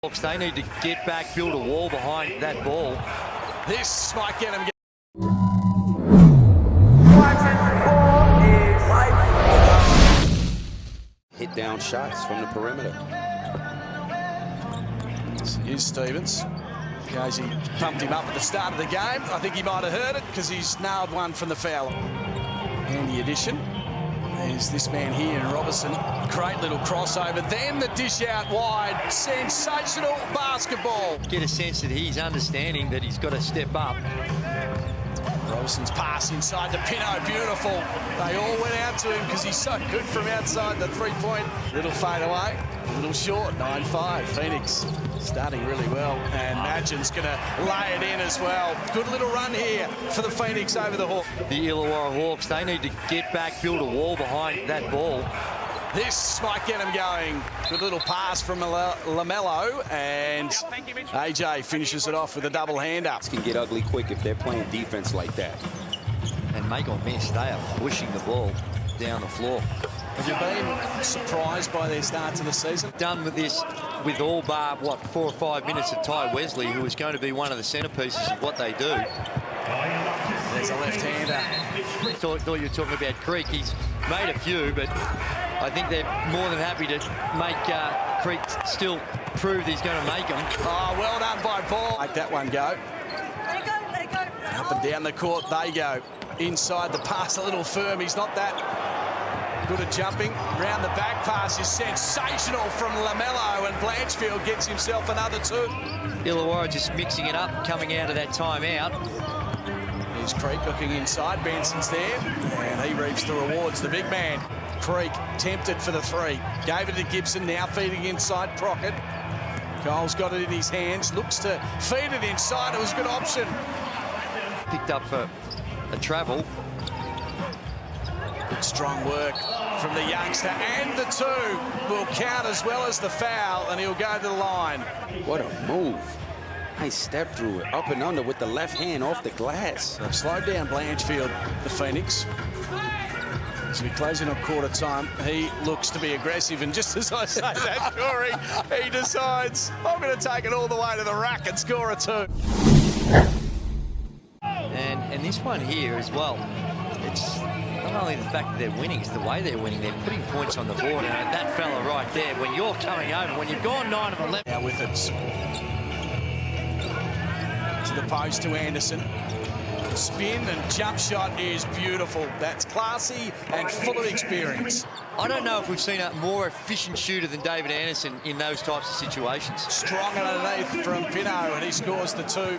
They need to get back, build a wall behind that ball. This might get him. Hit down shots from the perimeter. Here's Stevens. Casey pumped him up at the start of the game. I think he might have heard it because he's nailed one from the foul. Handy addition. There's this man here, Robertson. Great little crossover. Then the dish out wide. Sensational basketball. Get a sense that he's understanding that he's got to step up. Robertson's pass inside to Pinot. Beautiful. They all went out to him because he's so good from outside the three-point. Little fade away. A little short. 9-5. Phoenix starting really well. And Madgen's going to lay it in as well. Good little run here for the Phoenix over the Hawks. The Illawarra Hawks, they need to get back, build a wall behind that ball. This might get him going. Good little pass from LaMelo, and AJ finishes it off with a double-hander. It can get ugly quick if they're playing defense like that. And make or miss, they are pushing the ball down the floor. Have you been surprised by their start to the season? Done with this with all bar, 4 or 5 minutes of Ty Wesley, who is going to be one of the centerpieces of what they do. There's a left-hander. Thought you were talking about Creek. He's made a few, but I think they're more than happy to make Creek still prove he's going to make them. Oh, well done by Ball. Make that one go. Let it go. Up and down the court they go. Inside the pass a little firm. He's not that good at jumping. Round the back pass is sensational from LaMelo, and Blanchfield gets himself another two. Illawarra just mixing it up, coming out of that timeout. Here's Creek looking inside. Benson's there, and he reaps the rewards. The big man, Creek, tempted for the three. Gave it to Gibson, now feeding inside Crockett. Cole's got it in his hands, looks to feed it inside. It was a good option. Picked up for a travel. Good strong work from the youngster, and the two will count as well as the foul, and he'll go to the line. What a move. Nice step through it, up and under with the left hand off the glass. They've slowed down Blanchfield, the Phoenix. As we close in on quarter time, he looks to be aggressive, and just as I say that, Corey, he decides, I'm going to take it all the way to the rack and score a two. And this one here as well, it's not only the fact that they're winning, it's the way they're winning. They're putting points on the board, and that fella right there, when you're coming over, when you've gone 9 of 11. Now with it. To the post to Anderson. Spin and jump shot is beautiful. That's classy and full of experience. I don't know if we've seen a more efficient shooter than David Anderson in those types of situations. Strong underneath from Pinot, and he scores the two.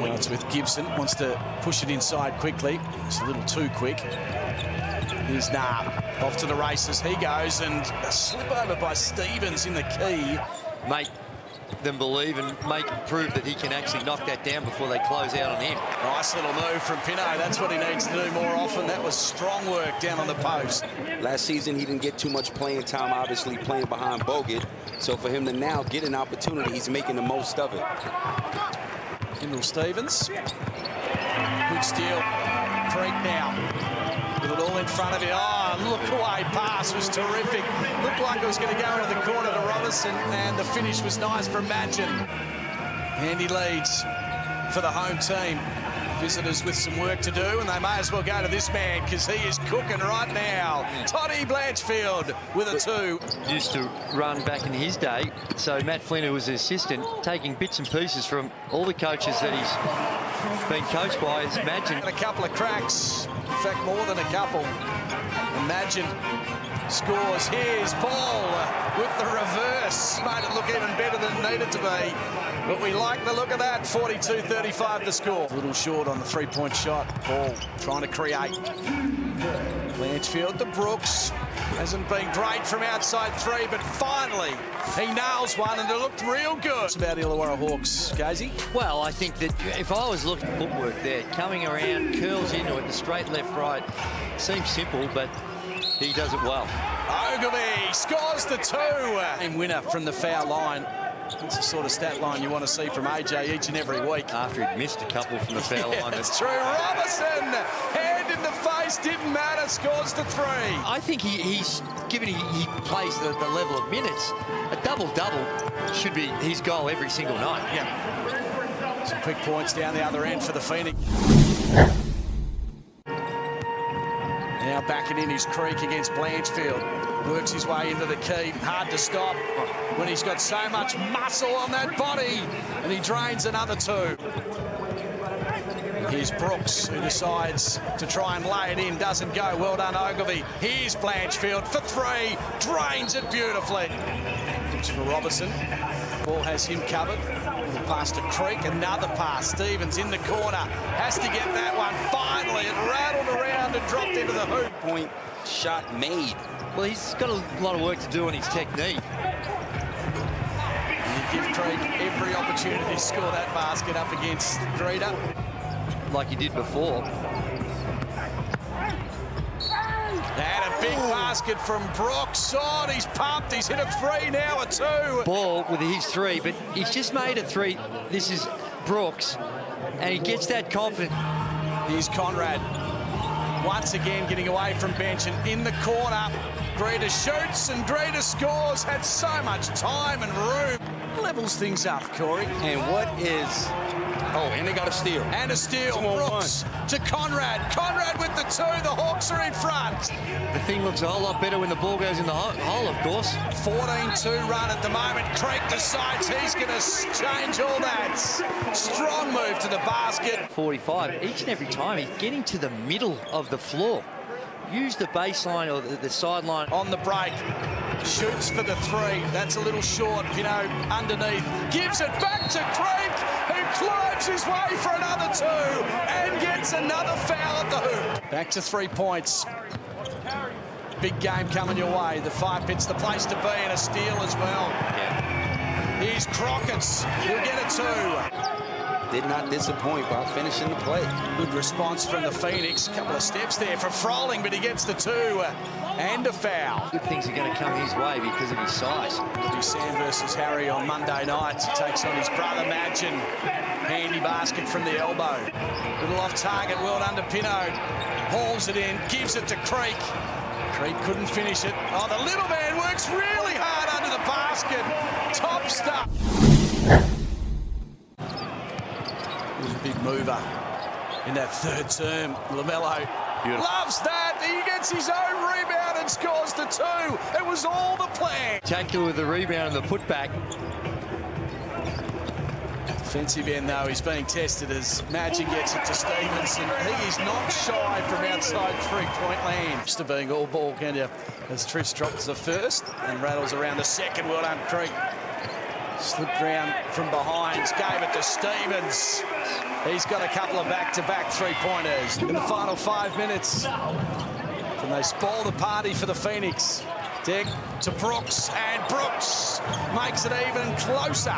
Well, it's with Gibson, wants to push it inside quickly. It's a little too quick. Here's Nah, off to the races he goes, and a slip over by Stevens in the key. Make them believe and make him prove that he can actually knock that down before they close out on him. Nice little move from Pinot. That's what he needs to do more often. That was strong work down on the post. Last season, he didn't get too much playing time, obviously playing behind Bogut. So for him to now get an opportunity, he's making the most of it. Kendall Stevens. Good steal. Creek now. With it all in front of him. Oh, look away pass was terrific. Looked like it was going to go into the corner to Robertson, and the finish was nice from Madgen. Handy leads for the home team. Visitors with some work to do, and they may as well go to this man because he is cooking right now. Toddy Blanchfield with a two. Used to run back in his day, so Matt Flynn, who was his assistant, taking bits and pieces from all the coaches that he's been coached by, is Madgen. A couple of cracks, in fact more than a couple. Imagine scores. Here's Ball with the reverse. Made it look even better than it needed to be. But we like the look of that. 42-35 the score. A little short on the three-point shot. Ball trying to create. Blanchfield to Brooks. Hasn't been great from outside three, but finally he nails one, and it looked real good. It's about Illawarra Hawks, Casey. Well, I think that if I was looking at footwork there, coming around, curls into it, the straight left, right, seems simple, but he does it well. Ogilvy scores the two. And winner from the foul line. It's the sort of stat line you want to see from AJ each and every week. After he'd missed a couple from the foul line. That's true. Robertson handed in the face, didn't matter, scores the 3. I think he's given he plays the level of minutes. A double-double should be his goal every single night. Yeah. Some quick points down the other end for the Phoenix. Now backing in his creek against Blanchfield. Works his way into the key. Hard to stop when he's got so much muscle on that body. And he drains another 2. Here's Brooks, who decides to try and lay it in. Doesn't go. Well done, Ogilvy. Here's Blanchfield for 3. Drains it beautifully. Looks for Robertson. Ball has him covered. Pass to Creek. Another pass. Stevens in the corner. Has to get that one. Finally, it rattled around and dropped into the hoop. Point shot made. Well, he's got a lot of work to do on his technique. And you give Creek every opportunity to score that basket up against Greeter. Like he did before. And a big basket from Brooks. Oh, he's pumped. He's hit a 3 now, a 2. Ball with his 3, but he's just made a 3. This is Brooks, and he gets that confidence. Here's Conrad. Once again getting away from bench and in the corner. Greeter shoots and Greeter scores. Had so much time and room. Levels things up, Corey. And what is... Oh, and they got a steal. And a steal. Brooks to Conrad. Conrad with the 2. The Hawks are in front. The thing looks a whole lot better when the ball goes in the hole, of course. 14-2 run at the moment. Creek decides he's going to change all that. Strong move to the basket. 45. Each and every time he's getting to the middle of the floor. Use the baseline or the sideline. On the break. Shoots for the 3. That's a little short. Pinot underneath. Gives it back to Creek, who climbs his way for another 2 and gets another foul at the hoop. Back to 3 points. Big game coming your way. The 5 pit's the place to be, and a steal as well. Yeah. Here's Crockett's. He'll get a 2. Did not disappoint by finishing the play. Good response from the Phoenix. Couple of steps there for Froling, but he gets the 2 and a foul. Good things are going to come his way because of his size. It'll be Sam versus Harry on Monday night. He takes on his brother Madgen. Handy basket from the elbow. Little off target, well done to Pinot. Hauls it in, gives it to Creek. Creek couldn't finish it. Oh, the little man works really hard under the basket. Top stuff. He was a big mover in that 3rd term. LaMelo loves that. He gets his own rebound and scores the 2. It was all the plan. Spectacular with the rebound and the putback. Defensive end, though, he's being tested as Madgen gets it to Stevenson. He is not shy from outside 3-point land. Used to being all ball, can you? As Trish drops the 1st and rattles around the 2nd. Well done, Creek. Slipped round from behind, gave it to Stevens. He's got a couple of back-to-back 3-pointers in the final 5 minutes. And they spoil the party for the Phoenix. Deck to Brooks, and Brooks makes it even closer.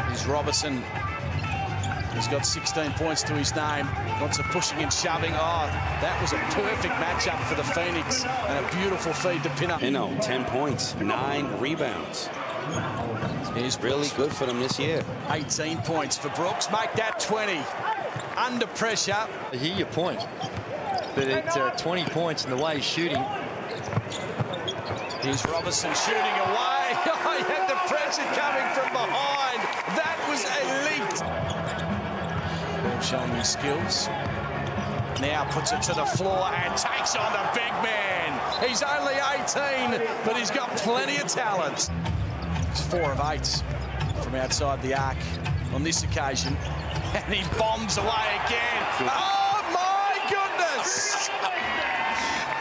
Here's Robertson. He's got 16 points to his name. Lots of pushing and shoving. Oh, that was a perfect matchup for the Phoenix. And a beautiful feed to Pinner. 10 points, 9 rebounds. He's really good for them this year. 18 points for Brooks. Make that 20. Under pressure. I hear your point. But at 20 points in the way he's shooting. Here's Robertson shooting away. He had the pressure coming from behind. That was elite. Ball showing his skills. Now puts it to the floor and takes on the big man. He's only 18, but he's got plenty of talent. He's 4 of 8 from outside the arc on this occasion. And he bombs away again. Oh, my goodness!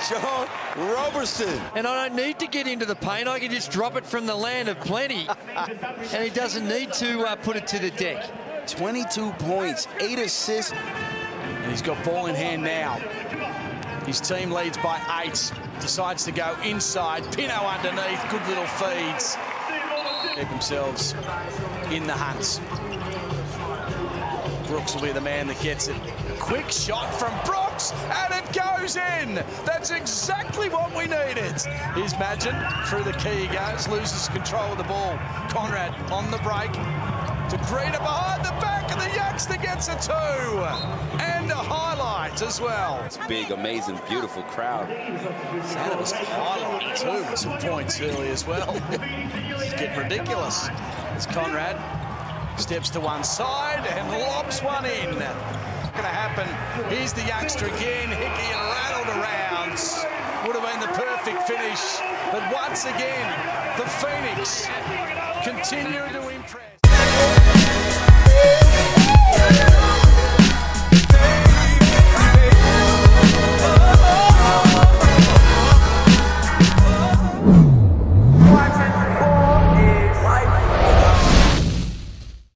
John Robertson. And I don't need to get into the paint. I can just drop it from the land of plenty. And he doesn't need to put it to the deck. 22 points, 8 assists. And he's got ball in hand now. His team leads by 8. Decides to go inside. Pinot underneath. Good little feeds. Keep themselves in the hunt. Brooks will be the man that gets it. Quick shot from Brooks. box, and it goes in. That's exactly what we needed. Here's Madgen, through the key he goes, loses control of the ball. Conrad on the break to Greener behind the back, and the youngster gets a 2. And a highlight as well. It's big, amazing, beautiful crowd. Santa was highlight too with some points early as well. It's getting ridiculous. As Conrad steps to one side and lobs one in. Going to happen. Here's the youngster again. Hickey and rattled around. Would have been the perfect finish. But once again, the Phoenix continue to impress.